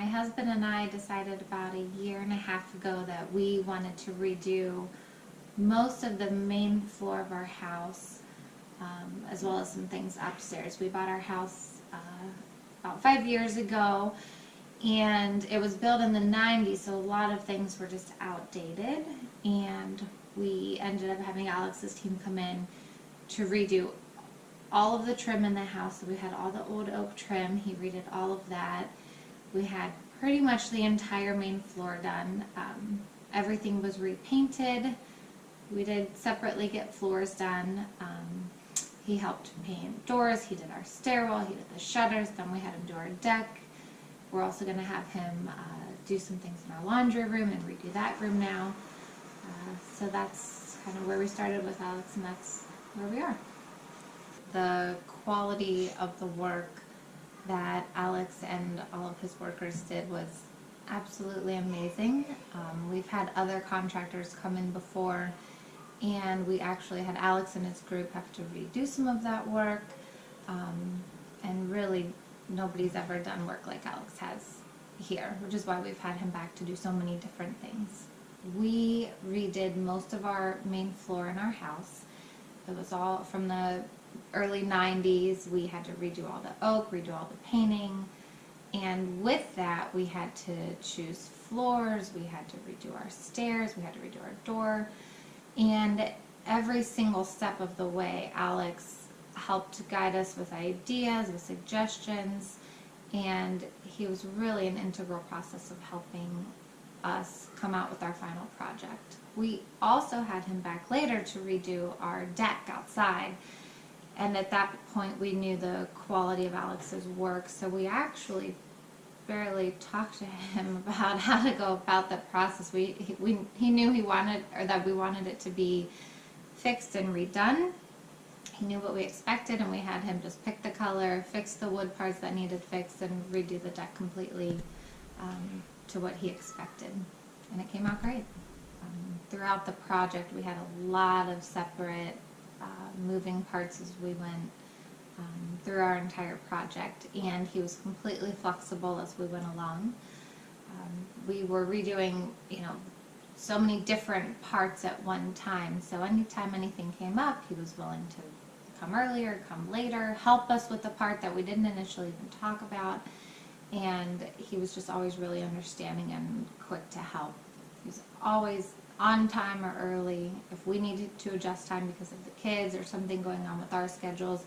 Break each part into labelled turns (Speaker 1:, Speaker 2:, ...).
Speaker 1: husband and I decided about a year and a half ago that we wanted to redo most of the main floor of our house, as well as some things upstairs. We bought our house about 5 years ago, and it was built in the 90s, so a lot of things were just outdated, and we ended up having Alex's team come in to redo all of the trim in the house. So we had all the old oak trim. He redid all of that. We had pretty much the entire main floor done. Everything was repainted. We did separately get floors done. He helped paint doors. He did our stairwell. He did the shutters. Then we had him do our deck. We're also going to have him do some things in our laundry room and redo that room now. So that's kind of where we started with Alex, and that's where we are. The quality of the work that Alex and all of his workers did was absolutely amazing. We've had other contractors come in before, and we actually had Alex and his group have to redo some of that work, and really nobody's ever done work like Alex has here, which is why we've had him back to do so many different things. We redid most of our main floor in our house. It was all from the early 90s. We had to redo all the oak, redo all the painting, and with that we had to choose floors, we had to redo our stairs, we had to redo our door, and every single step of the way Alex helped guide us with ideas, with suggestions, and he was really an integral process of helping us come out with our final project. We also had him back later to redo our deck outside, and at that point we knew the quality of Alex's work, so we actually barely talked to him about how to go about that process. He knew he wanted, or that we wanted it to be fixed and redone. He knew what we expected, and we had him just pick the color, fix the wood parts that needed fixed, and redo the deck completely to what he expected. And it came out great. Throughout the project, we had a lot of separate moving parts as we went through our entire project, and he was completely flexible as we went along. We were redoing, so many different parts at one time, so anytime anything came up, he was willing to come earlier, come later, help us with the part that we didn't initially even talk about, and he was just always really understanding and quick to help. He was always on time or early. If we needed to adjust time because of the kids or something going on with our schedules,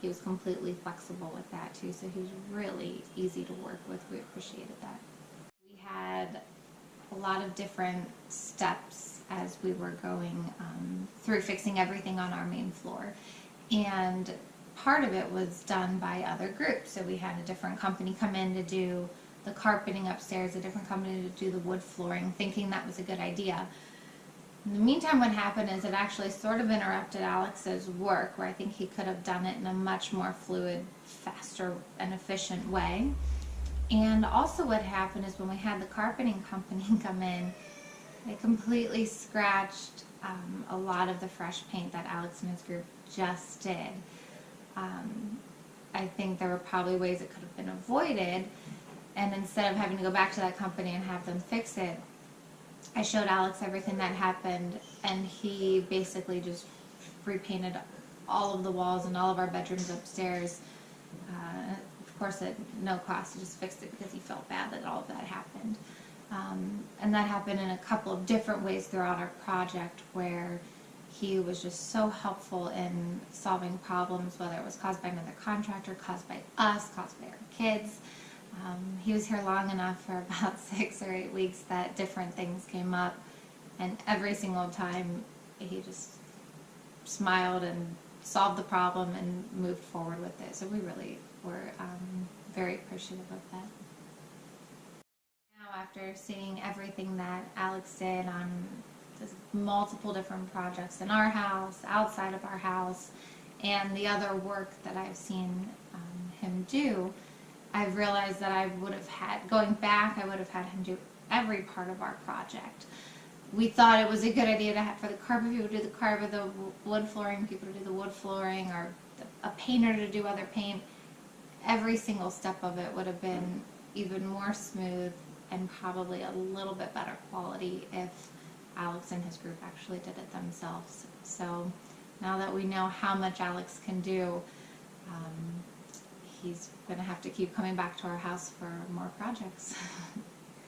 Speaker 1: he was completely flexible with that too, so he was really easy to work with. We appreciated that. We had a lot of different steps as we were going through fixing everything on our main floor, and part of it was done by other groups. So we had a different company come in to do the carpeting upstairs, a different company to do the wood flooring, thinking that was a good idea. In the meantime, what happened is it actually sort of interrupted Alex's work, where I think he could have done it in a much more fluid, faster, and efficient way. And also what happened is when we had the carpeting company come in, they completely scratched a lot of the fresh paint that Alex and his group just did. I think there were probably ways it could have been avoided, and instead of having to go back to that company and have them fix it, I showed Alex everything that happened, and he basically just repainted all of the walls in all of our bedrooms upstairs. Of course, at no cost. He just fixed it because he felt bad that all of that happened. And that happened in a couple of different ways throughout our project, where he was just so helpful in solving problems, whether it was caused by another contractor, caused by us, caused by our kids. He was here long enough for about 6 or 8 weeks that different things came up, and every single time he just smiled and solved the problem and moved forward with it. So we really were very appreciative of that. Now, after seeing everything that Alex did on multiple different projects in our house, outside of our house, and the other work that I've seen him do, I've realized that I would have had him do every part of our project. We thought it was a good idea to have, for the carpet people to do the carpet, the wood flooring people to do the wood flooring, or a painter to do other paint. Every single step of it would have been even more smooth and probably a little bit better quality if Alex and his group actually did it themselves. So now that we know how much Alex can do, he's going to have to keep coming back to our house for more projects.